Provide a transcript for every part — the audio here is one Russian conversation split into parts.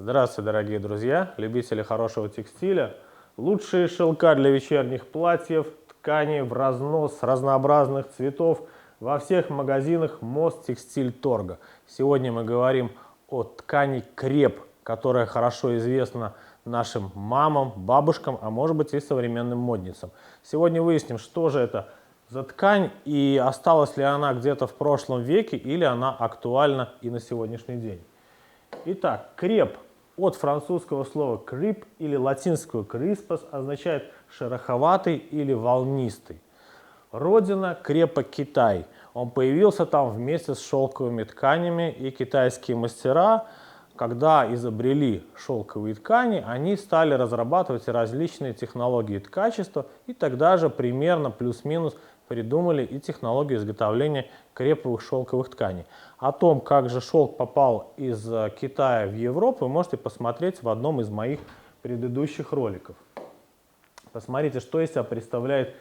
Здравствуйте, дорогие друзья, любители хорошего текстиля. Лучшие шелка для вечерних платьев, ткани в разнос разнообразных цветов во всех магазинах Мостекстильторга. Сегодня мы говорим о ткани креп, которая хорошо известна нашим мамам, бабушкам, а может быть и современным модницам. Сегодня выясним, что же это за ткань и осталась ли она где-то в прошлом веке или она актуальна и на сегодняшний день. Итак, креп от французского слова креп или латинского crispus означает шероховатый или волнистый. Родина крепа Китай. Он появился там вместе с шелковыми тканями, и китайские мастера, когда изобрели шелковые ткани, они стали разрабатывать различные технологии ткачества, и тогда же примерно плюс-минус придумали и технологию изготовления креповых шелковых тканей. О том, как же шелк попал из Китая в Европу, вы можете посмотреть в одном из моих предыдущих роликов. Посмотрите, что из себя представляет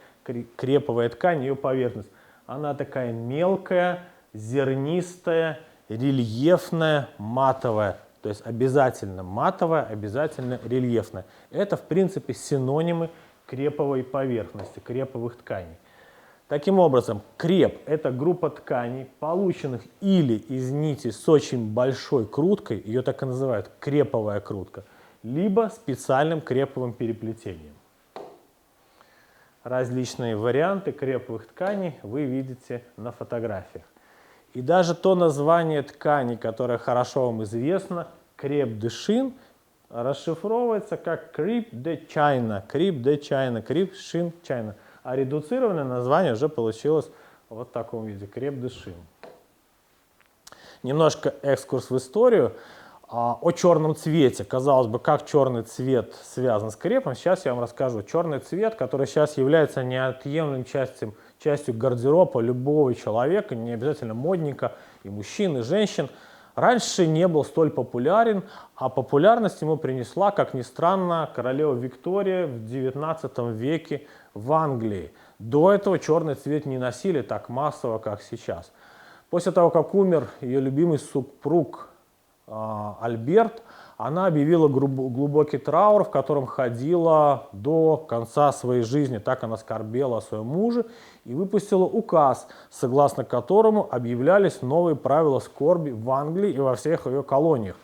креповая ткань, ее поверхность. Она такая мелкая, зернистая, рельефная, матовая. То есть обязательно матовая, обязательно рельефная. Это, в принципе, синонимы креповой поверхности, креповых тканей. Таким образом, креп – это группа тканей, полученных или из нити с очень большой круткой, ее так и называют креповая крутка, либо специальным креповым переплетением. Различные варианты креповых тканей вы видите на фотографиях. И даже то название ткани, которое хорошо вам известно, креп де шин, расшифровывается как креп де чайна, креп де чайна, креп шин чайна. А редуцированное название уже получилось вот в таком виде, креп де шин. Немножко экскурс в историю о черном цвете. Казалось бы, как черный цвет связан с крепом, сейчас я вам расскажу. Черный цвет, который сейчас является неотъемлемой частью гардероба любого человека, не обязательно модника, и мужчин, и женщин, раньше не был столь популярен, а популярность ему принесла, как ни странно, королева Виктория в XIX веке в Англии. До этого черный цвет не носили так массово, как сейчас. После того, как умер ее любимый супруг Альберт, она объявила глубокий траур, в котором ходила до конца своей жизни. Так она скорбела о своем муже и выпустила указ, согласно которому объявлялись новые правила скорби в Англии и во всех ее колониях.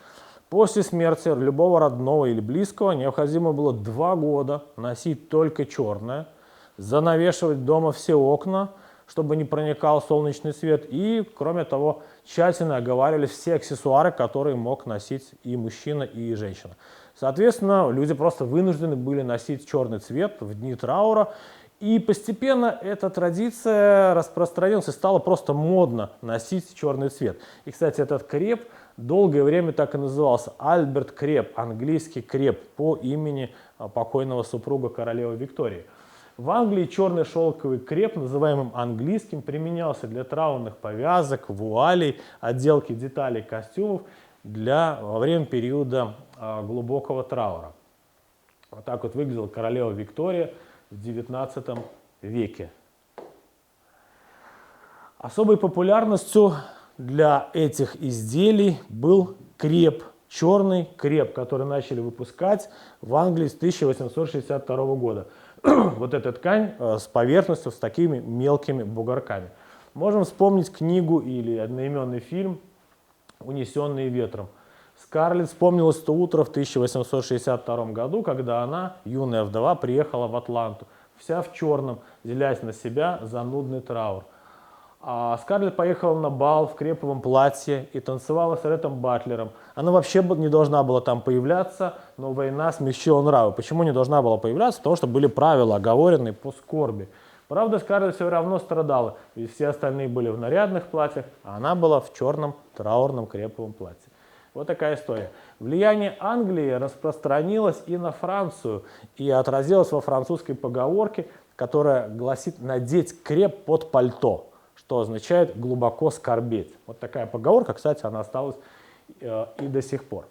После смерти любого родного или близкого необходимо было 2 года носить только черное, занавешивать дома все окна, чтобы не проникал солнечный свет, и, кроме того, тщательно оговаривались все аксессуары, которые мог носить и мужчина, и женщина. Соответственно, люди просто вынуждены были носить черный цвет в дни траура, и постепенно эта традиция распространилась и стало просто модно носить черный цвет. И, кстати, этот креп долгое время так и назывался Альберт Креп, английский креп по имени покойного супруга королевы Виктории. В Англии черный шелковый креп, называемым английским, применялся для траурных повязок, вуалей, отделки деталей костюмов во время периода глубокого траура. Вот так вот выглядела королева Виктория в XIX веке. Особой популярностью для этих изделий был креп, черный креп, который начали выпускать в Англии с 1862 года. Вот эта ткань с поверхностью, с такими мелкими бугорками. Можем вспомнить книгу или одноименный фильм «Унесенные ветром». Скарлетт вспомнилось то утро в 1862 году, когда она, юная вдова, приехала в Атланту, вся в черном, делясь на себя занудный траур. А Скарлетт поехала на бал в креповом платье и танцевала с Реттом Батлером. Она вообще не должна была там появляться, но война смягчила нравы. Почему не должна была появляться? Потому что были правила, оговоренные по скорби. Правда, Скарлетт все равно страдала, ведь все остальные были в нарядных платьях, а она была в черном траурном креповом платье. Вот такая история. Влияние Англии распространилось и на Францию, и отразилось во французской поговорке, которая гласит «надеть креп под пальто», что означает глубоко скорбеть. Вот такая поговорка, кстати, она осталась и до сих пор.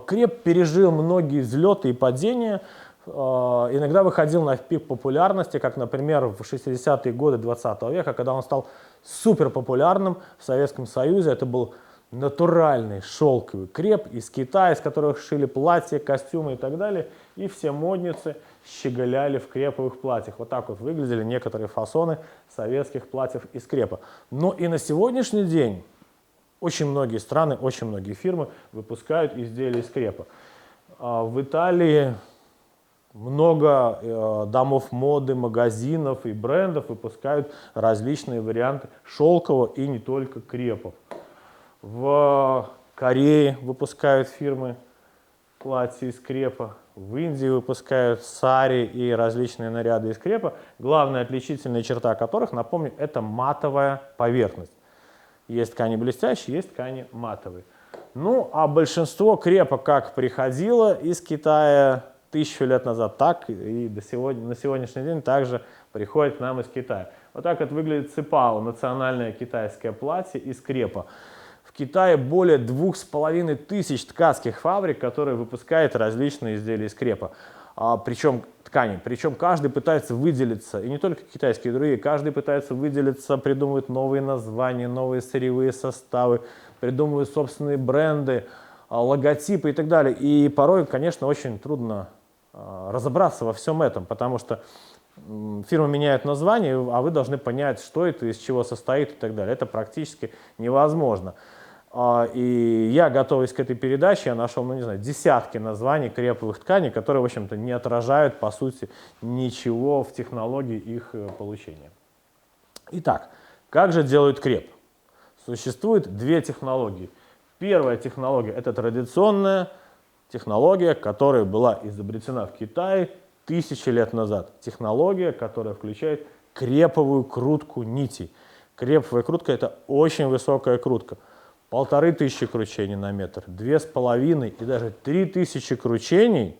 Креп пережил многие взлеты и падения, иногда выходил на пик популярности, как, например, в 60-е годы 20 века, когда он стал супер популярным в Советском Союзе. Это был натуральный шелковый креп из Китая, из которых шили платья, костюмы и так далее. И все модницы щеголяли в креповых платьях. Вот так вот выглядели некоторые фасоны советских платьев из крепа. Но и на сегодняшний день очень многие страны, очень многие фирмы выпускают изделия из крепа. В Италии много домов моды, магазинов и брендов выпускают различные варианты шелкового и не только крепов. В Корее выпускают фирмы платья из крепа, в Индии выпускают сари и различные наряды из крепа, главная отличительная черта которых, напомню, это матовая поверхность. Есть ткани блестящие, есть ткани матовые. Ну, а большинство крепа как приходило из Китая 1000 лет назад, так и на сегодняшний день также приходит к нам из Китая. Вот так вот выглядит ципао, национальное китайское платье из крепа. В Китае более 2500 ткацких фабрик, которые выпускают различные изделия из крепа. Причем каждый пытается выделиться, и не только китайские, и другие, каждый пытается выделиться, придумывает новые названия, новые сырьевые составы, придумывают собственные бренды, логотипы и так далее. И порой, конечно, очень трудно разобраться во всем этом, потому что фирма меняет название, а вы должны понять, что это, из чего состоит и так далее. Это практически невозможно. И я, готовясь к этой передаче, я нашел, ну не знаю, десятки названий креповых тканей, которые, в общем-то, не отражают, по сути, ничего в технологии их получения. Итак, как же делают креп? Существует две технологии. Первая технология – это традиционная технология, которая была изобретена в Китае 1000 лет назад. Технология, которая включает креповую крутку нитей. Креповая крутка – это очень высокая крутка. 1500 кручений на метр, 2500 и даже 3000 кручений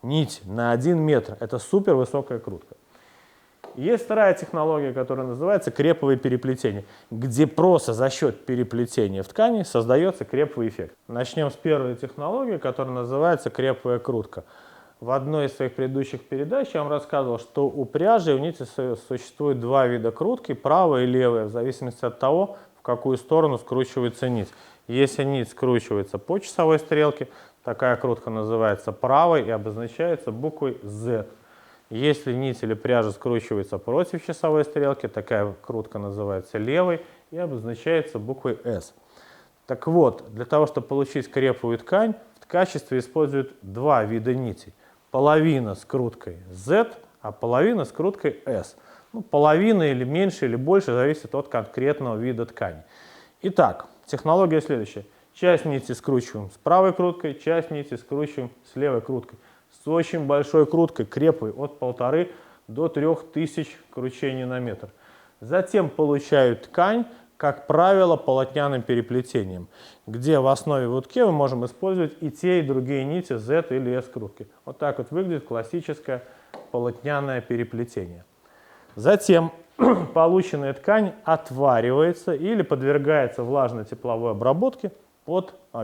нить на 1 метр. Это супер высокая крутка. Есть вторая технология, которая называется креповое переплетение, где просто за счет переплетения в ткани создается креповый эффект. Начнем с первой технологии, которая называется креповая крутка. В одной из своих предыдущих передач я вам рассказывал, что у пряжи и у нити существует два вида крутки, правая и левая, в зависимости от того, в какую сторону скручивается нить. Если нить скручивается по часовой стрелке, такая крутка называется правой и обозначается буквой Z. Если нить или пряжа скручивается против часовой стрелки, такая крутка называется левой и обозначается буквой S. Так вот, для того, чтобы получить креповую ткань, в ткачестве используют два вида нитей. Половина с круткой Z, а половина с круткой S. Ну, половина или меньше, или больше, зависит от конкретного вида ткани. Итак, технология следующая. Часть нити скручиваем с правой круткой, часть нити скручиваем с левой круткой. С очень большой круткой, креповой, от 1500 до 3000 кручений на метр. Затем получают ткань, как правило, полотняным переплетением, где в основе вудке мы можем использовать и те, и другие нити Z или S крутки. Вот так вот выглядит классическое полотняное переплетение. Затем полученная ткань отваривается или подвергается влажной тепловой обработке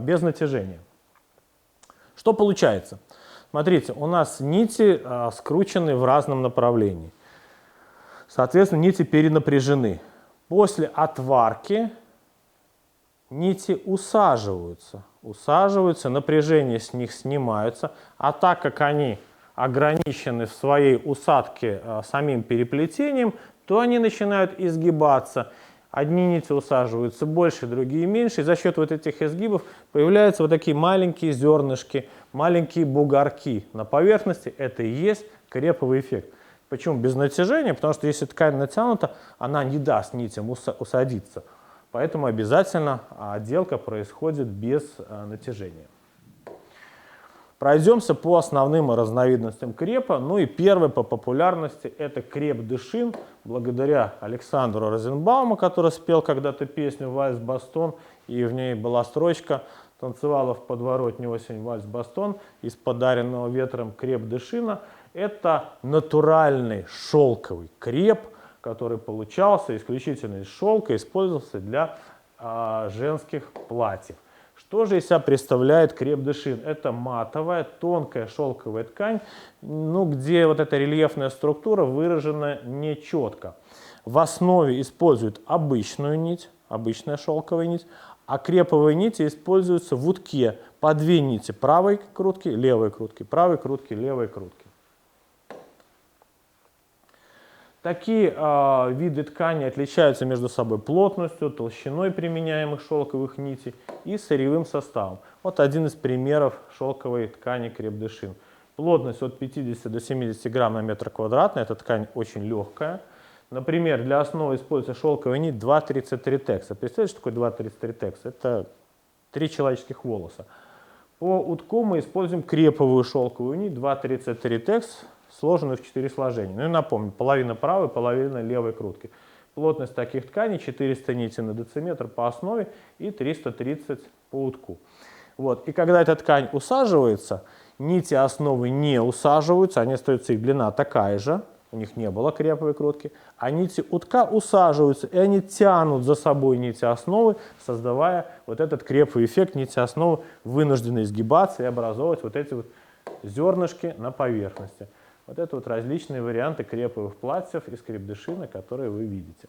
без натяжения. Что получается? Смотрите, у нас нити скручены в разном направлении. Соответственно, нити перенапряжены. После отварки нити усаживаются, напряжение с них снимается, а так как они ограничены в своей усадке самим переплетением, то они начинают изгибаться. Одни нити усаживаются больше, другие меньше, и за счет вот этих изгибов появляются вот такие маленькие зернышки, маленькие бугорки на поверхности. Это и есть креповый эффект. Почему без натяжения? Потому что если ткань натянута, она не даст нитям усадиться. Поэтому обязательно отделка происходит без натяжения. Пройдемся по основным разновидностям крепа. Ну и первый по популярности это креп-де-шин. Благодаря Александру Розенбауму, который спел когда-то песню «Вальс-бастон», и в ней была строчка «Танцевала в подворотне осень вальс-бастон из подаренного ветром креп-де-шина». Это натуральный шелковый креп, который получался исключительно из шелка, использовался для женских платьев. Что же из себя представляет креп-де-шин? Это матовая, тонкая шелковая ткань, где вот эта рельефная структура выражена нечетко. В основе используют обычную нить, обычная шелковая нить, А креповые нити используются в утке по две нити правой крутки, левой крутки, правой крутки, левой крутки. Такие виды ткани отличаются между собой плотностью, толщиной применяемых шелковых нитей и сырьевым составом. Вот один из примеров шелковой ткани креп-де-шин. Плотность от 50 до 70 грамм на метр квадратный. Эта ткань очень легкая. Например, для основы используется шелковая нить 2,33 текса. Представляете, что такое 2,33 текса? Это 3 человеческих волоса. По утку мы используем креповую шелковую нить 2,33 текс, сложенную в 4 сложения. Ну и напомню, половина правой, половина левой крутки. Плотность таких тканей 400 нитей на дециметр по основе и 330 по утку. Вот. И когда эта ткань усаживается, нити основы не усаживаются, они остаются, их длина такая же, у них не было креповой крутки, а нити утка усаживаются, и они тянут за собой нити основы, создавая вот этот креповый эффект. Нити основы вынуждены изгибаться и образовывать вот эти вот зернышки на поверхности. Вот это вот различные варианты креповых платьев из креп-де-шина, которые вы видите.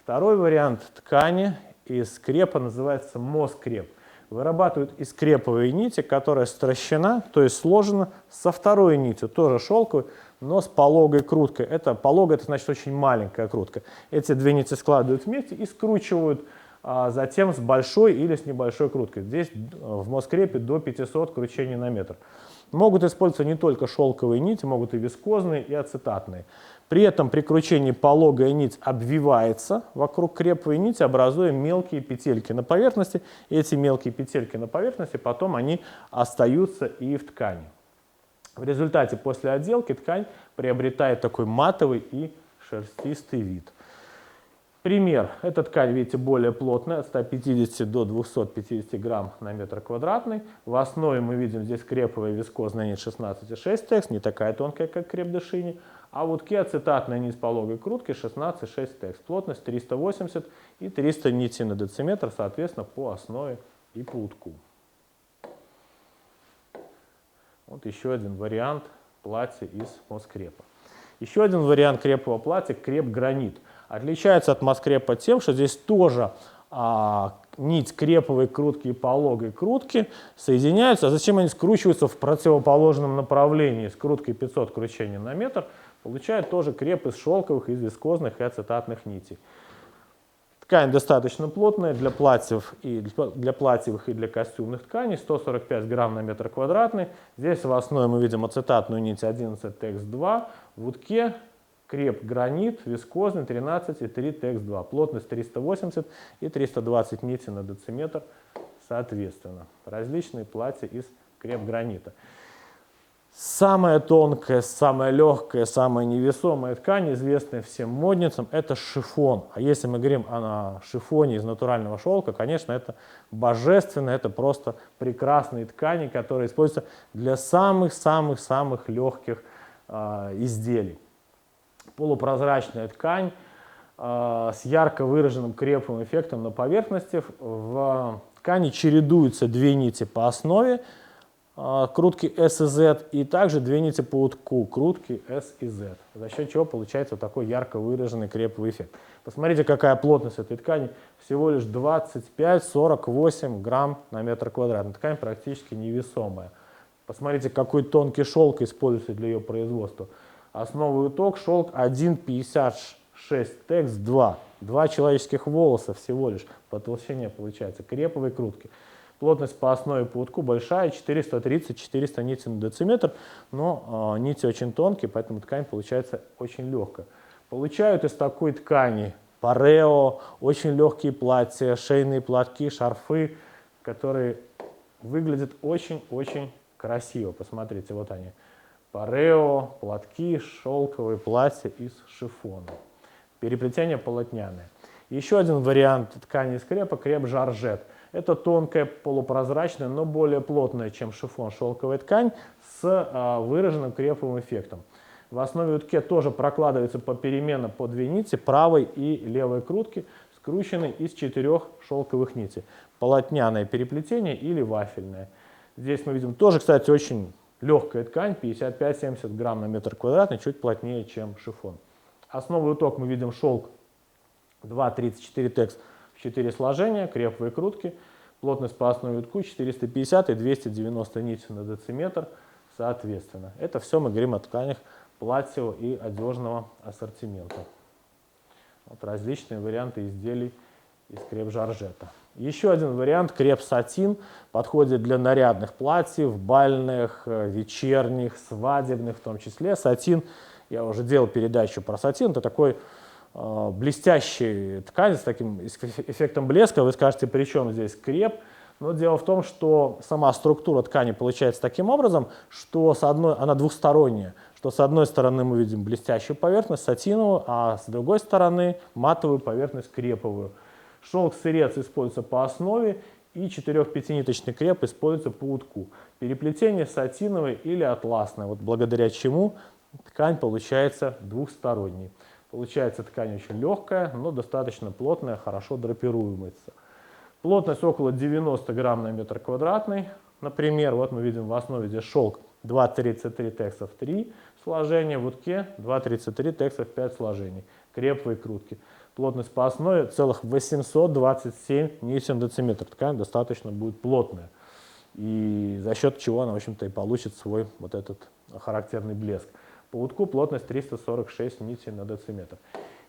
Второй вариант ткани из крепа называется москреп. Вырабатывают из креповой нити, которая стращена, то есть сложена со второй нитью, тоже шелковой, но с пологой круткой. Это полога, это значит очень маленькая крутка. Эти две нити складывают вместе и скручивают затем с большой или с небольшой круткой. Здесь в москрепе до 500 кручений на метр. Могут использоваться не только шелковые нити, могут и вискозные, и ацетатные. При этом при кручении пологая нить обвивается вокруг креповой нити, образуя мелкие петельки на поверхности. И эти мелкие петельки на поверхности потом они остаются и в ткани. В результате после отделки ткань приобретает такой матовый и шерстистый вид. Пример. Эта ткань, видите, более плотная, от 150 до 250 грамм на метр квадратный. В основе мы видим здесь креповая вискозная нить 16,6 текс, не такая тонкая, как в креп-де-шине. А в утке ацетатная нить с пологой крутки 16,6 текс. Плотность 380 и 300 нитей на дециметр, соответственно, по основе и по утку. Вот еще один вариант платья из москрепа. Еще один вариант крепового платья – креп-гранит. Отличается от москрепа тем, что здесь тоже нить креповой крутки и пологой крутки соединяются. А зачем они скручиваются в противоположном направлении с круткой 500 кручений на метр? Получают тоже креп из шелковых, из вискозных и ацетатных нитей. Ткань достаточно плотная для платьев и для платьевых и для костюмных тканей, 145 грамм на метр квадратный. Здесь в основе мы видим ацетатную нить 11 текс 2, в утке креп-гранит, вискозный 13 и 3 текс 2. Плотность 380 и 320 нитей на дециметр соответственно. Различные платья из креп-гранита. Самая тонкая, самая легкая, самая невесомая ткань, известная всем модницам, это шифон. А если мы говорим о шифоне из натурального шелка, конечно, это божественно, это просто прекрасные ткани, которые используются для самых-самых-самых легких изделий. Полупрозрачная ткань с ярко выраженным креповым эффектом на поверхности. В ткани чередуются две нити по основе, крутки S и Z, и также две нити по утку, крутки S и Z, за счет чего получается вот такой ярко выраженный креповый эффект. Посмотрите, какая плотность этой ткани, всего лишь 25-48 грамм на метр квадратный. Ткань практически невесомая. Посмотрите, какой тонкий шелк используется для ее производства. Основой уток шелк 1,56 текс 2. 2 человеческих волоса всего лишь по толщине получается креповой крутки. Плотность по основе по утку большая, 430-400 нитей на дециметр, но нити очень тонкие, поэтому ткань получается очень легкая. Получают из такой ткани парео, очень легкие платья, шейные платки, шарфы, которые выглядят очень-очень красиво. Посмотрите, вот они. Парео, платки, шелковые платья из шифона. Переплетение полотняное. Еще один вариант ткани из крепа – креп-жоржет. Это тонкая, полупрозрачная, но более плотная, чем шифон, шелковая ткань с выраженным креповым эффектом. В основе утки тоже прокладывается попеременно по две нити правой и левой крутки, скрученной из 4 шелковых нитей. Полотняное переплетение или вафельное. Здесь мы видим тоже, кстати, очень легкая ткань, 55-70 грамм на метр квадратный, чуть плотнее, чем шифон. Основой уток мы видим шелк 2,34 текс 4 сложения, креповые крутки, плотность по основе витку 450 и 290 нитей на дециметр соответственно. Это все мы говорим о тканях платьевого и одежного ассортимента. Вот различные варианты изделий из креп-жоржета. Еще один вариант креп-сатин подходит для нарядных платьев, бальных, вечерних, свадебных в том числе. Сатин, я уже делал передачу про сатин, это такой блестящий ткань с таким эффектом блеска. Вы скажете, при чем здесь креп? Но дело в том, что сама структура ткани получается таким образом, что она двухсторонняя, что с одной стороны мы видим блестящую поверхность сатиновую, а с другой стороны матовую поверхность креповую. Шелк-сырец используется по основе, и 4-5-ниточный креп используется по утку. Переплетение сатиновое или атласное, вот благодаря чему ткань получается двухсторонней. Получается ткань очень легкая, но достаточно плотная, хорошо драпируемая. Плотность около 90 грамм на метр квадратный. Например, вот мы видим в основе здесь шелк 2,33 текстов 3 сложения, в утке 2,33 текстов 5 сложений. Креповые крутки. Плотность по основе целых 827 нитей на дециметр. Ткань достаточно будет плотная. И за счет чего она, в общем-то, и получит свой вот этот характерный блеск. По утку плотность 346 нитей на дециметр.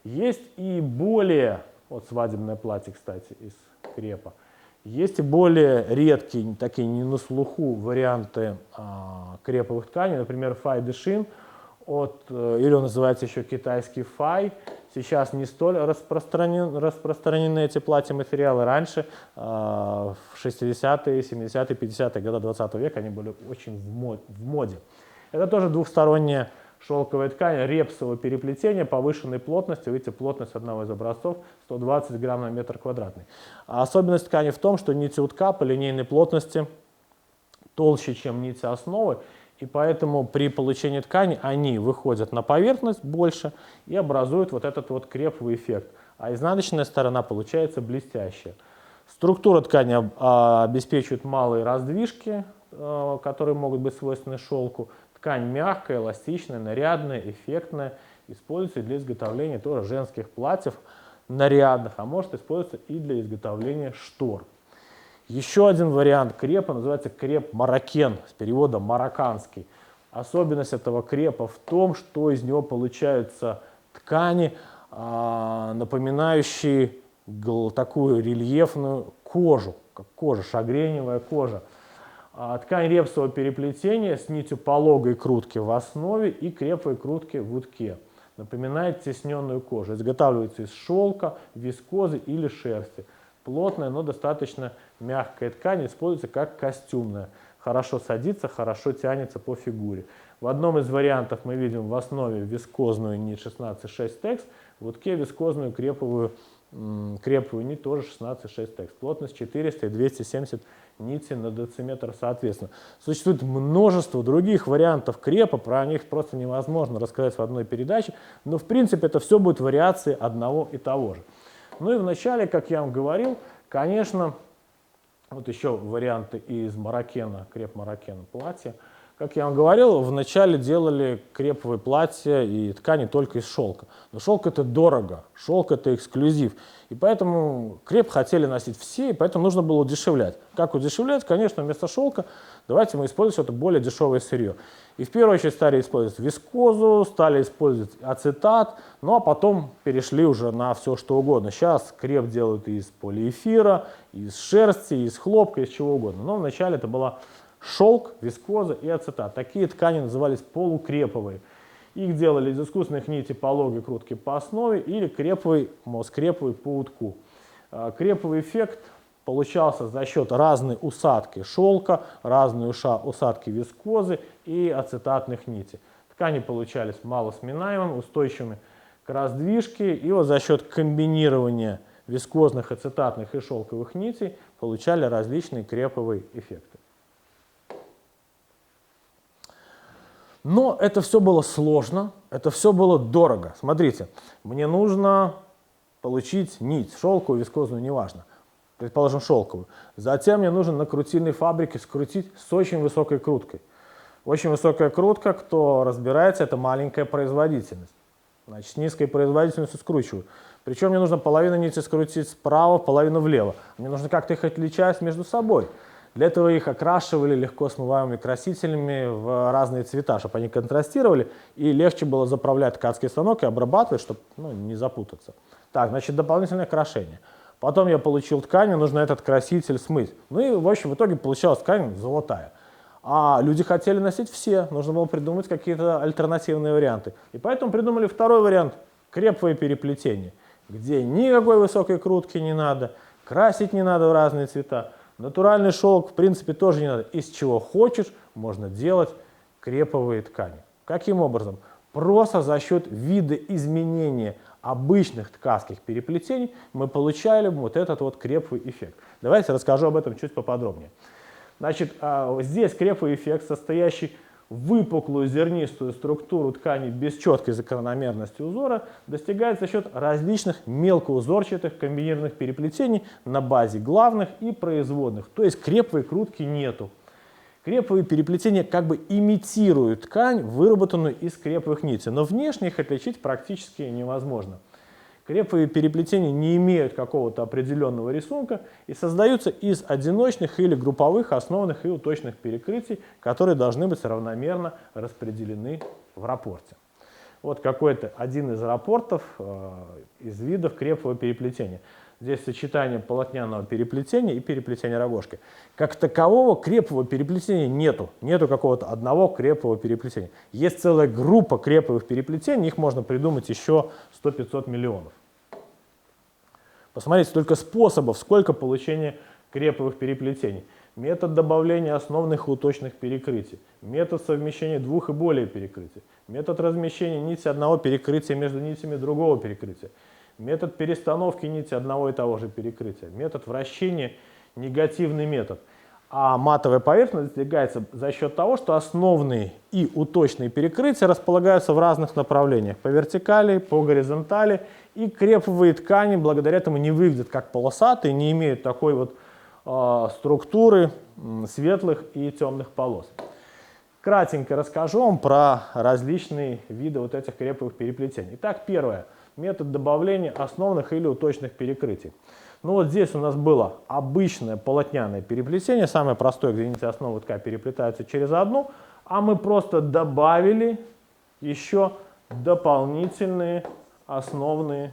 Есть и более, вот свадебное платье, кстати, из крепа. Есть и более редкие, такие не на слуху варианты креповых тканей, например, фай де шин, или он называется еще китайский фай. Сейчас не столь распространены эти платья материалы. Раньше, в 60-е, 70-е, 50-е годы 20 века, они были очень в моде. Это тоже двухсторонняя шелковая ткань репсового переплетения повышенной плотности. Видите, плотность одного из образцов 120 грамм на метр квадратный. А особенность ткани в том, что нити утка по линейной плотности толще, чем нити основы. И поэтому при получении ткани они выходят на поверхность больше и образуют вот этот вот креповый эффект. А изнаночная сторона получается блестящая. Структура ткани обеспечивает малые раздвижки, которые могут быть свойственны шелку. Ткань мягкая, эластичная, нарядная, эффектная. Используется для изготовления тоже женских платьев нарядных, а может использоваться и для изготовления штор. Еще один вариант крепа называется креп марокен, с перевода марокканский. Особенность этого крепа в том, что из него получаются ткани, напоминающие такую рельефную кожу, как кожа, шагреневая кожа. Ткань репсового переплетения с нитью пологой крутки в основе и креповой крутки в утке. Напоминает тесненную кожу. Изготавливается из шелка, вискозы или шерсти. Плотная, но достаточно мягкая ткань, используется как костюмная. Хорошо садится, хорошо тянется по фигуре. В одном из вариантов мы видим в основе вискозную нить 16,6 текс, в утке вискозную креповую нить тоже 16,6 текс. Плотность 400 и 270 нитей на дециметр соответственно. Существует множество других вариантов крепа, про них просто невозможно рассказать в одной передаче, но в принципе это все будет вариации одного и того же. Ну и вначале, как я вам говорил, конечно, вот еще варианты из марокена, креп-марокена платья. Как я вам говорил, вначале делали креповые платья и ткани только из шелка. Но шелк это дорого, шелк это эксклюзив. И поэтому креп хотели носить все, и поэтому нужно было удешевлять. Как удешевлять? Конечно, вместо шелка давайте мы используем что-то более дешевое сырье. И в первую очередь стали использовать вискозу, стали использовать ацетат, ну а потом перешли уже на все что угодно. Сейчас креп делают из полиэфира, из шерсти, из хлопка, из чего угодно. Но вначале это была шелк, вискоза и ацетат. Такие ткани назывались полукреповые. Их делали из искусственных нитей пологой крутки по основе или креповый по утку. Креповый эффект получался за счет разной усадки шелка, разной усадки вискозы и ацетатных нитей. Ткани получались малосминаемыми, устойчивыми к раздвижке. И вот за счет комбинирования вискозных, ацетатных и шелковых нитей получали различные креповые эффекты. Но это все было сложно, это все было дорого. Смотрите, мне нужно получить нить, шелковую, вискозную, неважно. Предположим, шелковую. Затем мне нужно на крутильной фабрике скрутить с очень высокой круткой. Очень высокая крутка, кто разбирается, это маленькая производительность. Значит, с низкой производительностью скручиваю. Причем мне нужно половину нити скрутить справа, половину влево. Мне нужно как-то их отличать между собой. Для этого их окрашивали легко смываемыми красителями в разные цвета, чтобы они контрастировали, и легче было заправлять ткацкий станок и обрабатывать, чтобы не запутаться. Так, значит, дополнительное крашение. Потом я получил ткань, нужно этот краситель смыть. Ну и, в общем, в итоге получалась ткань золотая. А люди хотели носить все, нужно было придумать какие-то альтернативные варианты. И поэтому придумали второй вариант – креповое переплетение, где никакой высокой крутки не надо, красить не надо в разные цвета. Натуральный шелк, в принципе, тоже не надо. Из чего хочешь, можно делать креповые ткани. Каким образом? Просто за счет видоизменения обычных ткацких переплетений мы получали вот этот вот креповый эффект. Давайте расскажу об этом чуть поподробнее. Значит, здесь креповый эффект, состоящий в выпуклую зернистую структуру ткани без четкой закономерности узора, достигается за счет различных мелкоузорчатых комбинированных переплетений на базе главных и производных. То есть креповой крутки нету. Креповые переплетения как бы имитируют ткань, выработанную из креповых нитей, но внешне их отличить практически невозможно. Креповые переплетения не имеют какого-то определенного рисунка и создаются из одиночных или групповых основных и уточных перекрытий, которые должны быть равномерно распределены в раппорте. Вот какой-то один из раппортов из видов крепового переплетения. Здесь сочетание полотняного переплетения и переплетения рогожкой. Как такового крепового переплетения нету. Нету какого-то одного крепового переплетения. Есть целая группа креповых переплетений, их можно придумать еще 100-500 миллионов. Посмотрите, только способов, сколько получения креповых переплетений. Метод добавления основных и уточных перекрытий, метод совмещения двух и более перекрытий, метод размещения нити одного перекрытия между нитями другого перекрытия, метод перестановки нити одного и того же перекрытия, метод вращения, негативный метод. А матовая поверхность достигается за счет того, что основные и уточные перекрытия располагаются в разных направлениях, по вертикали, по горизонтали, и креповые ткани благодаря этому не выглядят как полосатые, не имеют такой вот структуры светлых и темных полос. Кратенько расскажу вам про различные виды вот этих креповых переплетений. Итак, первое. Метод добавления основных или уточных перекрытий. Ну вот здесь у нас было обычное полотняное переплетение, самое простое, где нити основы ткани переплетаются через одну, а мы просто добавили еще дополнительные основные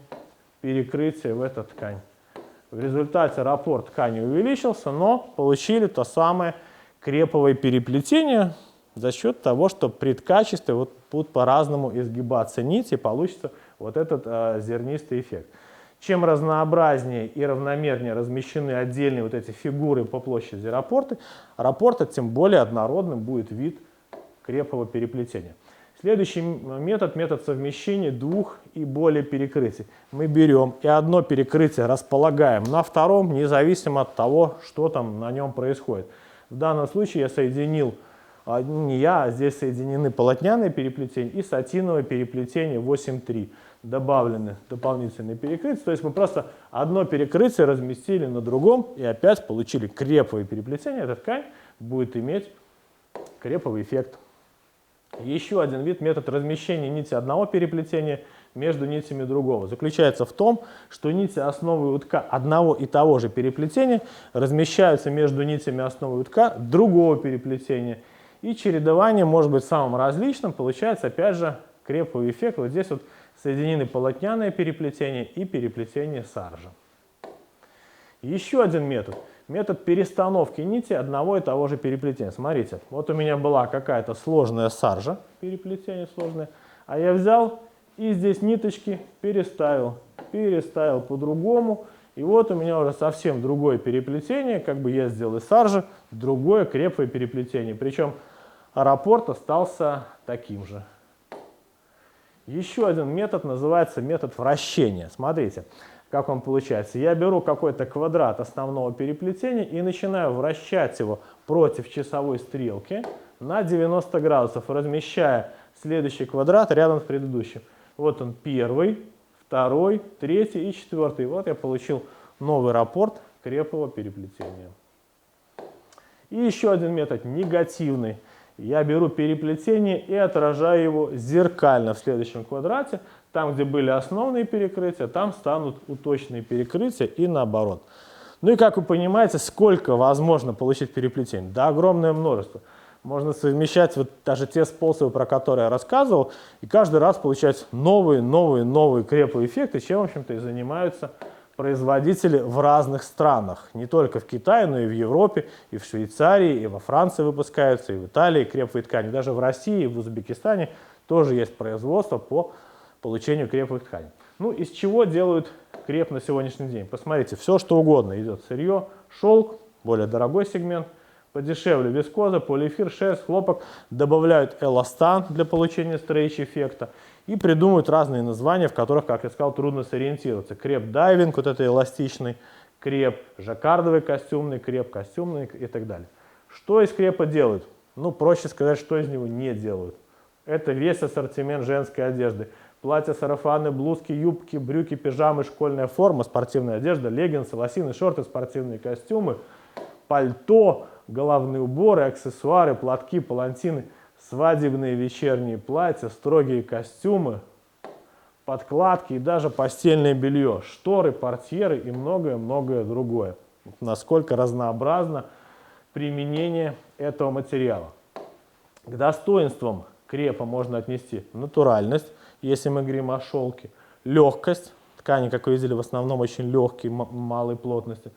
перекрытия в эту ткань. В результате раппорт ткани увеличился, но получили то самое креповое переплетение за счет того, что при ткачестве вот будут по-разному изгибаться нити, получится вот этот зернистый эффект. Чем разнообразнее и равномернее размещены отдельные вот эти фигуры по площади раппорта, тем более однородным будет вид крепового переплетения. Следующий метод – метод совмещения двух и более перекрытий. Мы берем и одно перекрытие располагаем на втором, независимо от того, что там на нем происходит. В данном случае я соединил, не я, а здесь соединены полотняные переплетения и сатиновое переплетение 8.3. Добавлены дополнительные перекрытия. То есть мы просто одно перекрытие разместили на другом и опять получили креповое переплетение. Эта ткань будет иметь креповый эффект. Еще один вид, метод размещения нити одного переплетения между нитями другого, заключается в том, что нити основы утка одного и того же переплетения размещаются между нитями основы утка другого переплетения. И чередование может быть самым различным. Получается, опять же, креповый эффект. Вот здесь вот соединены полотняное переплетение и переплетение саржа. Еще один метод. Метод перестановки нити одного и того же переплетения. Смотрите, вот у меня была какая-то сложная саржа, переплетение сложное, а я взял и здесь ниточки переставил по-другому. И вот у меня уже совсем другое переплетение, как бы я сделал из саржи другое креповое переплетение. Причем раппорт остался таким же. Еще один метод называется метод вращения. Смотрите, как он получается. Я беру какой-то квадрат основного переплетения и начинаю вращать его против часовой стрелки на 90 градусов, размещая следующий квадрат рядом с предыдущим. Вот он первый, второй, третий и четвертый. Вот я получил новый раппорт крепового переплетения. И еще один метод негативный. Я беру переплетение и отражаю его зеркально в следующем квадрате, Там, где были основные перекрытия, там станут уточные перекрытия и наоборот. Ну и как вы понимаете, сколько возможно получить переплетений? Да, огромное множество. Можно совмещать вот даже те способы, про которые я рассказывал, и каждый раз получать новые креповые эффекты, чем, в общем-то, и занимаются производители в разных странах. Не только в Китае, но и в Европе, и в Швейцарии, и во Франции выпускаются, и в Италии креповые ткани. Даже в России и в Узбекистане тоже есть производство по получению креповых тканей. Ну, из чего делают креп на сегодняшний день? Посмотрите, все что угодно идет. Сырье, шелк, более дорогой сегмент, подешевле вискоза, полиэфир, шерсть, хлопок, добавляют эластан для получения стрейч-эффекта и придумывают разные названия, в которых, как я сказал, трудно сориентироваться. Креп-дайвинг, вот это эластичный креп, жаккардовый костюмный креп, костюмный и так далее. Что из крепа делают? Ну, проще сказать, что из него не делают. Это весь ассортимент женской одежды. Платья, сарафаны, блузки, юбки, брюки, пижамы, школьная форма, спортивная одежда, леггинсы, лосины, шорты, спортивные костюмы, пальто, головные уборы, аксессуары, платки, палантины, свадебные вечерние платья, строгие костюмы, подкладки и даже постельное белье, шторы, портьеры и многое-многое другое. Насколько разнообразно применение этого материала. К достоинствам крепа можно отнести натуральность, если мы говорим о шелке, легкость, ткани, как вы видели, в основном очень легкие, малой плотности,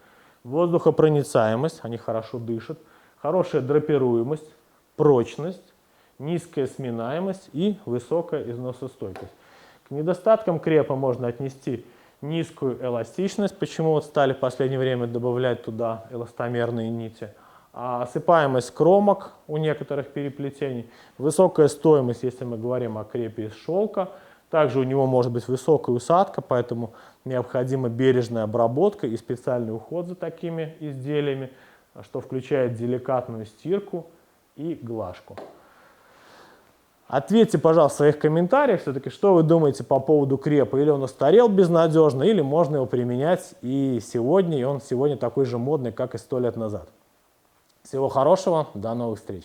воздухопроницаемость, они хорошо дышат, хорошая драпируемость, прочность, низкая сминаемость и высокая износостойкость. К недостаткам крепа можно отнести низкую эластичность, почему вот стали в последнее время добавлять туда эластомерные нити, осыпаемость кромок у некоторых переплетений, высокая стоимость, если мы говорим о крепе из шелка. Также у него может быть высокая усадка, поэтому необходима бережная обработка и специальный уход за такими изделиями, что включает деликатную стирку и глажку. Ответьте, пожалуйста, в своих комментариях все-таки, что вы думаете по поводу крепа. Или он устарел безнадежно, или можно его применять и сегодня, и он сегодня такой же модный, как и 100 лет назад. Всего хорошего, до новых встреч!